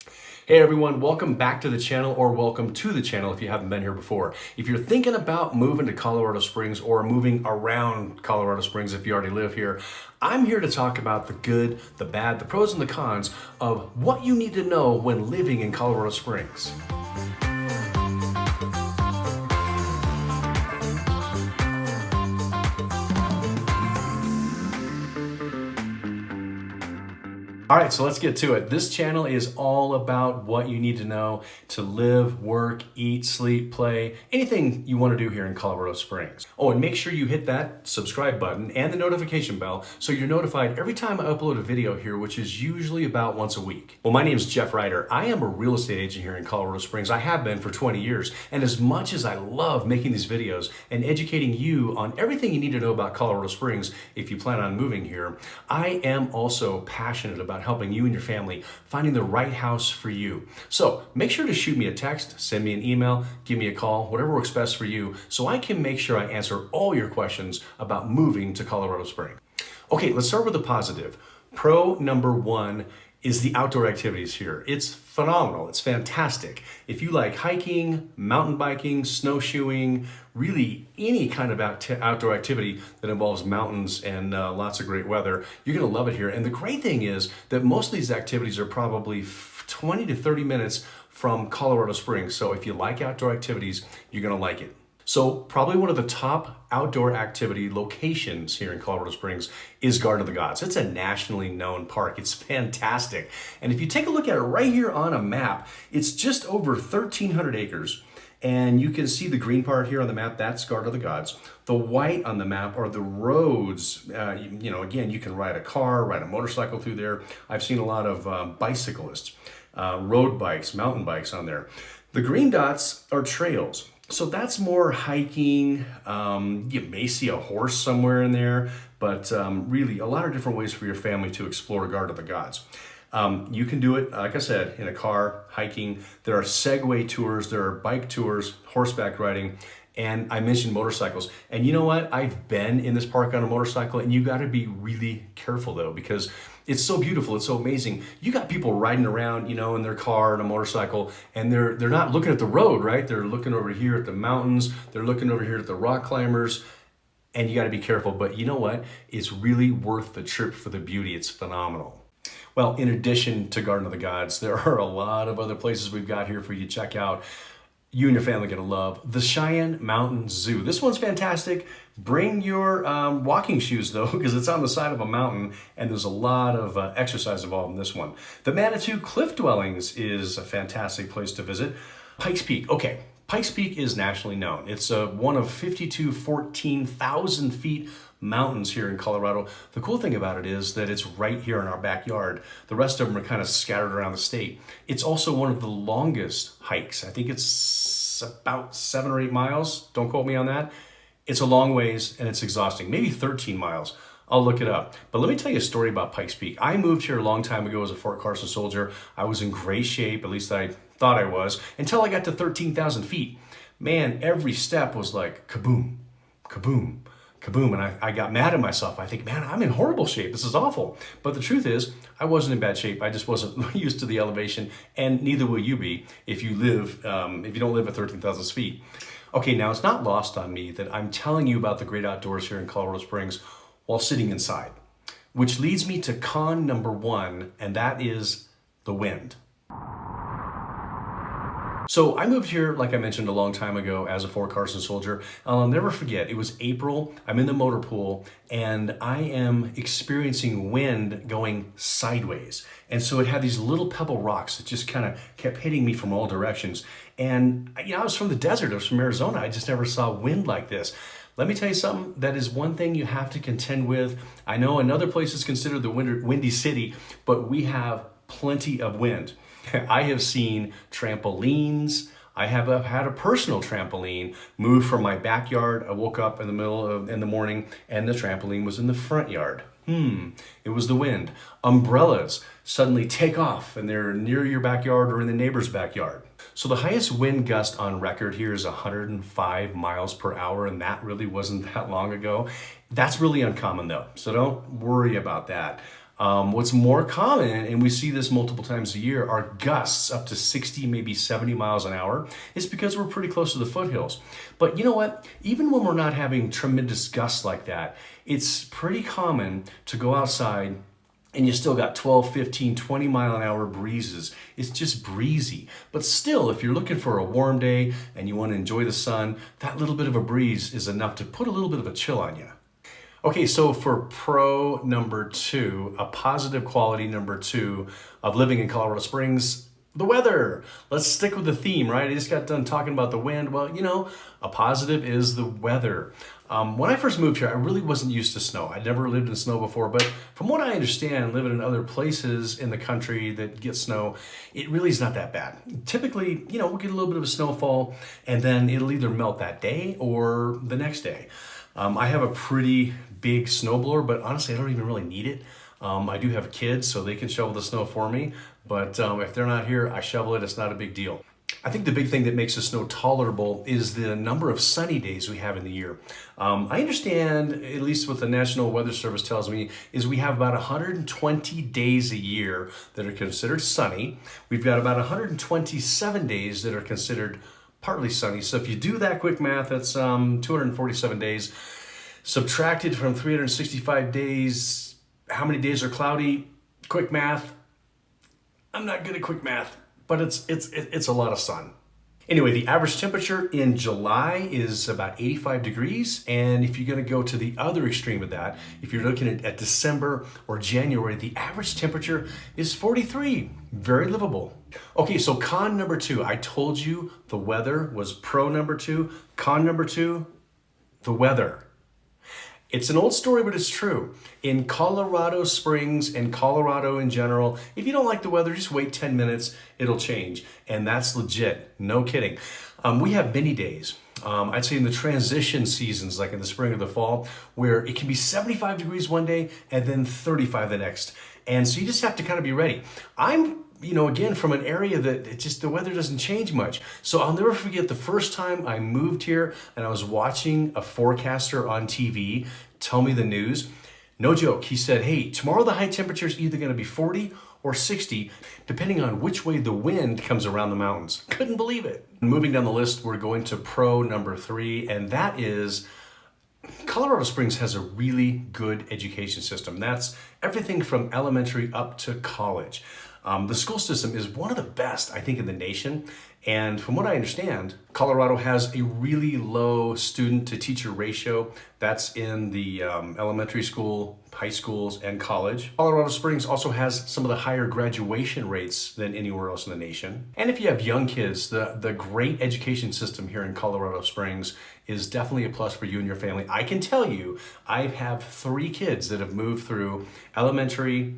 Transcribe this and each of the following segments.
Hey everyone, welcome back to the channel, or welcome to the channel if you haven't been here before. If you're thinking about moving to Colorado Springs or moving around Colorado Springs if you already live here, I'm here to talk about the good, the bad, the pros and the cons of what you need to know when living in Colorado Springs. All right, so let's get to it. This channel is all about what you need to know to live, work, eat, sleep, play, anything you want to do here in Colorado Springs. Oh, and make sure you hit that subscribe button and the notification bell so you're notified every time I upload a video here, which is usually about once a week. Well, my name is Jeff Ryder. I am a real estate agent here in Colorado Springs. I have been for 20 years. And as much as I love making these videos and educating you on everything you need to know about Colorado Springs if you plan on moving here, I am also passionate about helping you and your family finding the right house for you. So make sure to shoot me a text, send me an email, give me a call, whatever works best for you, so I can make sure I answer all your questions about moving to Colorado Springs. Okay, let's start with the positive. Pro number one is the outdoor activities here. It's phenomenal. It's fantastic. If you like hiking, mountain biking, snowshoeing, really any kind of outdoor activity that involves mountains and lots of great weather, you're going to love it here. And the great thing is that most of these activities are probably 20 to 30 minutes from Colorado Springs. So if you like outdoor activities, you're going to like it. So probably one of the top outdoor activity locations here in Colorado Springs is Garden of the Gods. It's a nationally known park. It's fantastic. And if you take a look at it right here on a map, it's just over 1,300 acres. And you can see the green part here on the map, that's Garden of the Gods. The white on the map are the roads. Again, you can ride a car, ride a motorcycle through there. I've seen a lot of bicyclists, road bikes, mountain bikes on there. The green dots are trails. So that's more hiking. You may see a horse somewhere in there, but really a lot of different ways for your family to explore Garden of the Gods. You can do it, like I said, in a car, hiking. There are Segway tours, there are bike tours, horseback riding, and I mentioned motorcycles. And you know what? I've been in this park on a motorcycle, and you got to be really careful though, because it's so beautiful, it's so amazing. You got people riding around, in their car and a motorcycle, and they're not looking at the road, right? They're looking over here at the mountains, they're looking over here at the rock climbers, and you got to be careful. But you know what? It's really worth the trip for the beauty. It's phenomenal. Well, in addition to Garden of the Gods, there are a lot of other places we've got here for you to check out. You and your family are going to love the Cheyenne Mountain Zoo. This one's fantastic. Bring your walking shoes though, because it's on the side of a mountain and there's a lot of exercise involved in this one. The Manitou Cliff Dwellings is a fantastic place to visit. Pikes Peak. Okay, Pikes Peak is nationally known. It's one of 14,000 feet mountains here in Colorado. The cool thing about it is that it's right here in our backyard. The rest of them are kind of scattered around the state. It's also one of the longest hikes. I think it's about 7 or 8 miles. Don't quote me on that. It's a long ways and it's exhausting. Maybe 13 miles. I'll look it up. But let me tell you a story about Pikes Peak. I moved here a long time ago as a Fort Carson soldier. I was in great shape, at least I thought I was, until I got to 13,000 feet. Man, every step was like kaboom, kaboom, kaboom. And I got mad at myself. I think, man, I'm in horrible shape. This is awful. But the truth is, I wasn't in bad shape. I just wasn't used to the elevation, and neither will you be if you don't live at 13,000 feet. Okay, now it's not lost on me that I'm telling you about the great outdoors here in Colorado Springs while sitting inside, which leads me to con number one, and that is the wind. So I moved here, like I mentioned, a long time ago as a Fort Carson soldier. I'll never forget, it was April, I'm in the motor pool, and I am experiencing wind going sideways. And so it had these little pebble rocks that just kind of kept hitting me from all directions. And I was from the desert, I was from Arizona, I just never saw wind like this. Let me tell you something, that is one thing you have to contend with. I know another place is considered the windy city, but we have plenty of wind. I have seen trampolines. I have had a personal trampoline move from my backyard. I woke up in the morning and the trampoline was in the front yard. It was the wind. Umbrellas suddenly take off and they're near your backyard or in the neighbor's backyard. So the highest wind gust on record here is 105 miles per hour, and that really wasn't that long ago. That's really uncommon though, so don't worry about that. What's more common, and we see this multiple times a year, are gusts up to 60, maybe 70 miles an hour. It's because we're pretty close to the foothills. But you know what? Even when we're not having tremendous gusts like that, it's pretty common to go outside and you still got 12, 15, 20 mile an hour breezes. It's just breezy. But still, if you're looking for a warm day and you want to enjoy the sun, that little bit of a breeze is enough to put a little bit of a chill on you. Okay, so for pro number 2, a positive quality number 2 of living in Colorado Springs, the weather. Let's stick with the theme, right? I just got done talking about the wind. Well, you know, a positive is the weather. When I first moved here, I really wasn't used to snow. I'd never lived in snow before, but from what I understand, living in other places in the country that get snow, it really is not that bad. Typically, you know, we'll get a little bit of a snowfall and then it'll either melt that day or the next day. I have a pretty big snowblower, but honestly, I don't even really need it. I do have kids, so they can shovel the snow for me. But if they're not here, I shovel it. It's not a big deal. I think the big thing that makes the snow tolerable is the number of sunny days we have in the year. I understand, at least what the National Weather Service tells me, is we have about 120 days a year that are considered sunny. We've got about 127 days that are considered partly sunny. So if you do that quick math, that's 247 days. Subtracted from 365 days, how many days are cloudy? Quick math. I'm not good at quick math, but it's a lot of sun. Anyway, the average temperature in July is about 85 degrees. And if you're going to go to the other extreme of that, if you're looking at December or January, the average temperature is 43. Very livable. Okay, so con number 2. I told you the weather was pro number 2. Con number 2, the weather. It's an old story, but it's true. In Colorado Springs and Colorado in general, if you don't like the weather, just wait 10 minutes, it'll change. And that's legit, no kidding. We have many days, I'd say in the transition seasons, like in the spring or the fall, where it can be 75 degrees one day and then 35 the next. And so you just have to kind of be ready. I'm again, from an area that the weather doesn't change much. So I'll never forget the first time I moved here and I was watching a forecaster on TV tell me the news. No joke. He said, hey, tomorrow the high temperature is either going to be 40 or 60, depending on which way the wind comes around the mountains. Couldn't believe it. Moving down the list, we're going to pro number 3, and that is Colorado Springs has a really good education system. That's everything from elementary up to college. The school system is one of the best, I think, in the nation. And from what I understand, Colorado has a really low student to teacher ratio. That's in the elementary school, high schools, and college. Colorado Springs also has some of the higher graduation rates than anywhere else in the nation. And if you have young kids, the great education system here in Colorado Springs is definitely a plus for you and your family. I can tell you, I have 3 kids that have moved through elementary,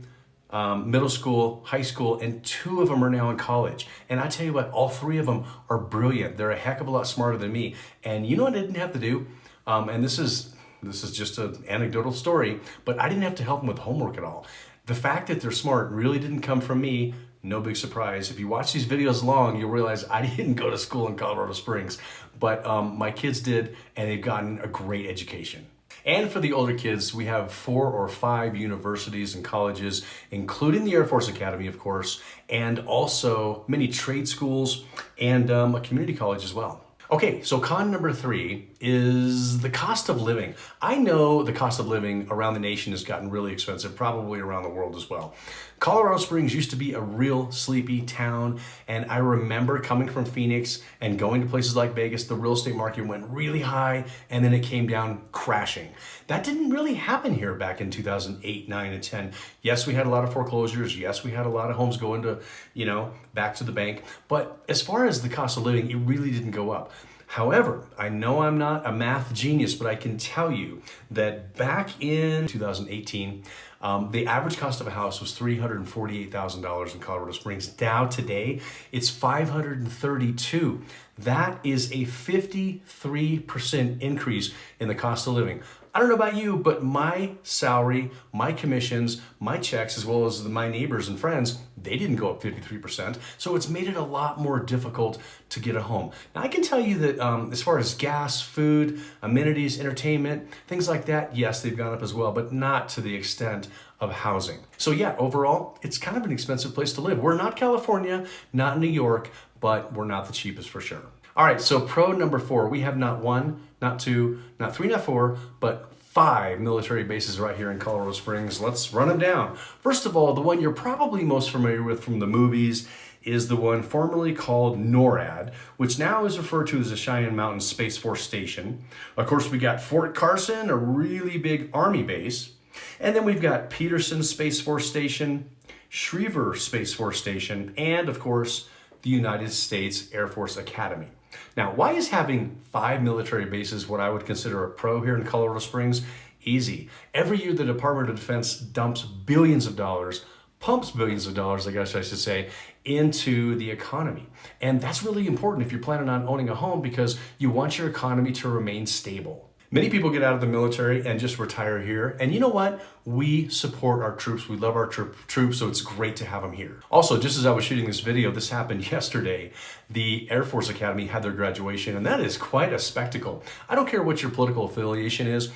middle school, high school, and 2 of them are now in college. And I tell you what, all 3 of them are brilliant. They're a heck of a lot smarter than me. And you know what I didn't have to do? And this is just an anecdotal story, but I didn't have to help them with homework at all. The fact that they're smart really didn't come from me. No big surprise. If you watch these videos long, you'll realize I didn't go to school in Colorado Springs, but my kids did, and they've gotten a great education. And for the older kids, we have 4 or 5 universities and colleges, including the Air Force Academy, of course, and also many trade schools and a community college as well. Okay, so con number 3 is the cost of living. I know the cost of living around the nation has gotten really expensive, probably around the world as well. Colorado Springs used to be a real sleepy town, and I remember coming from Phoenix and going to places like Vegas, the real estate market went really high, and then it came down crashing. That didn't really happen here back in 2008, 9, and 10. Yes, we had a lot of foreclosures. Yes, we had a lot of homes going to, back to the bank. But as far as the cost of living, it really didn't go up. However, I know I'm not a math genius, but I can tell you that back in 2018, the average cost of a house was $348,000 in Colorado Springs. Now today, it's $532,000. That is a 53% increase in the cost of living. I don't know about you, but my salary, my commissions, my checks, as well as my neighbors and friends, they didn't go up 53%. So it's made it a lot more difficult to get a home. Now I can tell you that as far as gas, food, amenities, entertainment, things like that, yes, they've gone up as well, but not to the extent of housing. So yeah, overall, it's kind of an expensive place to live. We're not California, not New York, but we're not the cheapest for sure. All right, so pro number 4, we have not 1, not 2, not 3, not 4, but 5 military bases right here in Colorado Springs. Let's run them down. First of all, the one you're probably most familiar with from the movies is the one formerly called NORAD, which now is referred to as the Cheyenne Mountain Space Force Station. Of course, we got Fort Carson, a really big Army base. And then we've got Peterson Space Force Station, Schriever Space Force Station, and of course, the United States Air Force Academy. Now, why is having 5 military bases what I would consider a pro here in Colorado Springs? Easy. Every year, the Department of Defense dumps billions of dollars, pumps billions of dollars, I guess I should say, into the economy. And that's really important if you're planning on owning a home because you want your economy to remain stable. Many people get out of the military and just retire here. And you know what? We support our troops. We love our troops, so it's great to have them here. Also, just as I was shooting this video, this happened yesterday. The Air Force Academy had their graduation, and that is quite a spectacle. I don't care what your political affiliation is.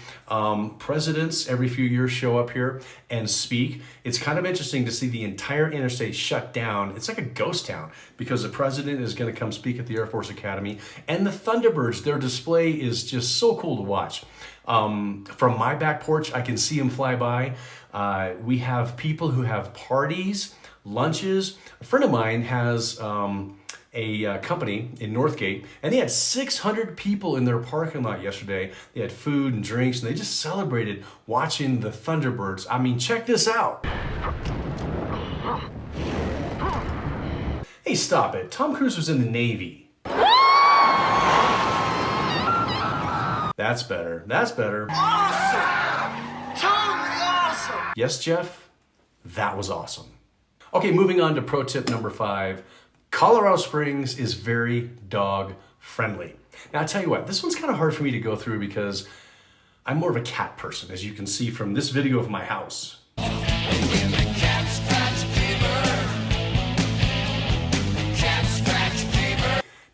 Presidents every few years show up here and speak. It's kind of interesting to see the entire interstate shut down. It's like a ghost town because the president is going to come speak at the Air Force Academy. And the Thunderbirds, their display is just so cool to watch. From my back porch, I can see them fly by. We have people who have parties, lunches. A friend of mine has a company in Northgate, and they had 600 people in their parking lot yesterday. They had food and drinks, and they just celebrated watching the Thunderbirds. I mean, check this out. Hey, stop it. Tom Cruise was in the Navy. That's better. That's better. Awesome! Totally awesome! Yes, Jeff? That was awesome. Okay, moving on to pro tip number 5. Colorado Springs is very dog friendly. Now, I tell you what, this one's kind of hard for me to go through because I'm more of a cat person, as you can see from this video of my house.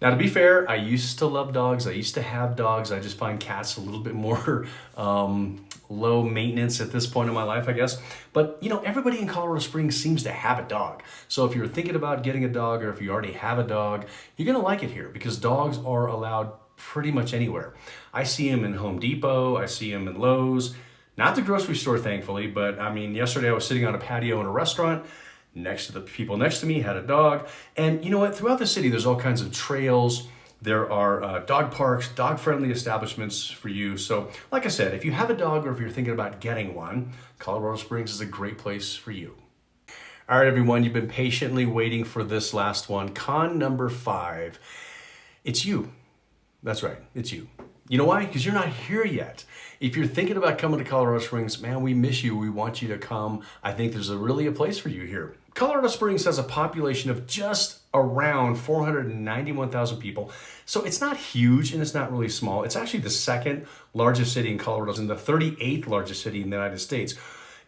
Now, to be fair, I used to love dogs. I used to have dogs. I just find cats a little bit more low maintenance at this point in my life, I guess. But, you know, everybody in Colorado Springs seems to have a dog. So if you're thinking about getting a dog or if you already have a dog, you're going to like it here because dogs are allowed pretty much anywhere. I see them in Home Depot. I see them in Lowe's. Not the grocery store, thankfully, but I mean, yesterday I was sitting on a patio in a restaurant. Next to the people next to me had a dog. And you know what? Throughout the city, there's all kinds of trails. There are dog parks, dog-friendly establishments for you. So like I said, if you have a dog or if you're thinking about getting one, Colorado Springs is a great place for you. All right, everyone, you've been patiently waiting for this last one. Con number 5. It's you. That's right, it's you. You know why? Because you're not here yet. If you're thinking about coming to Colorado Springs, man, we miss you. We want you to come. I think there's really a place for you here. Colorado Springs has a population of just around 491,000 people. So it's not huge and it's not really small. It's actually the second largest city in Colorado and the 38th largest city in the United States.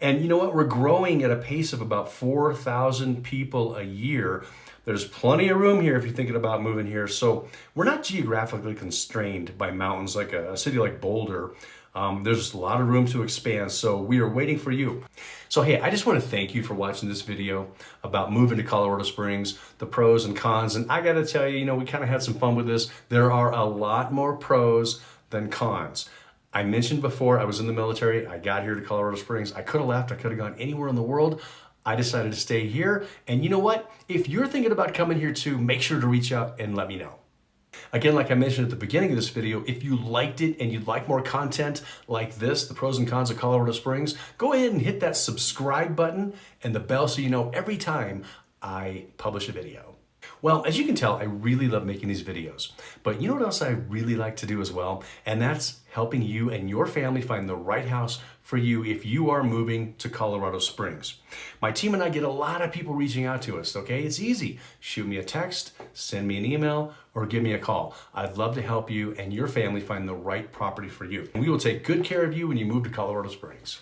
And you know what? We're growing at a pace of about 4,000 people a year. There's plenty of room here if you're thinking about moving here. So we're not geographically constrained by mountains like a city like Boulder. There's a lot of room to expand, so we are waiting for you. So hey, I just want to thank you for watching this video about moving to Colorado Springs, the pros and cons. And I got to tell you, you know, we kind of had some fun with this. There are a lot more pros than cons. I mentioned before, I was in the military. I got here to Colorado Springs. I could have left. I could have gone anywhere in the world. I decided to stay here. And you know what? If you're thinking about coming here too, make sure to reach out and let me know. Again, like I mentioned at the beginning of this video, if you liked it and you'd like more content like this, the pros and cons of Colorado Springs, go ahead and hit that subscribe button and the bell so you know every time I publish a video. Well, as you can tell, I really love making these videos. But you know what else I really like to do as well? And that's helping you and your family find the right house for you if you are moving to Colorado Springs. My team and I get a lot of people reaching out to us, okay? It's easy. Shoot me a text, send me an email, or give me a call. I'd love to help you and your family find the right property for you. And we will take good care of you when you move to Colorado Springs.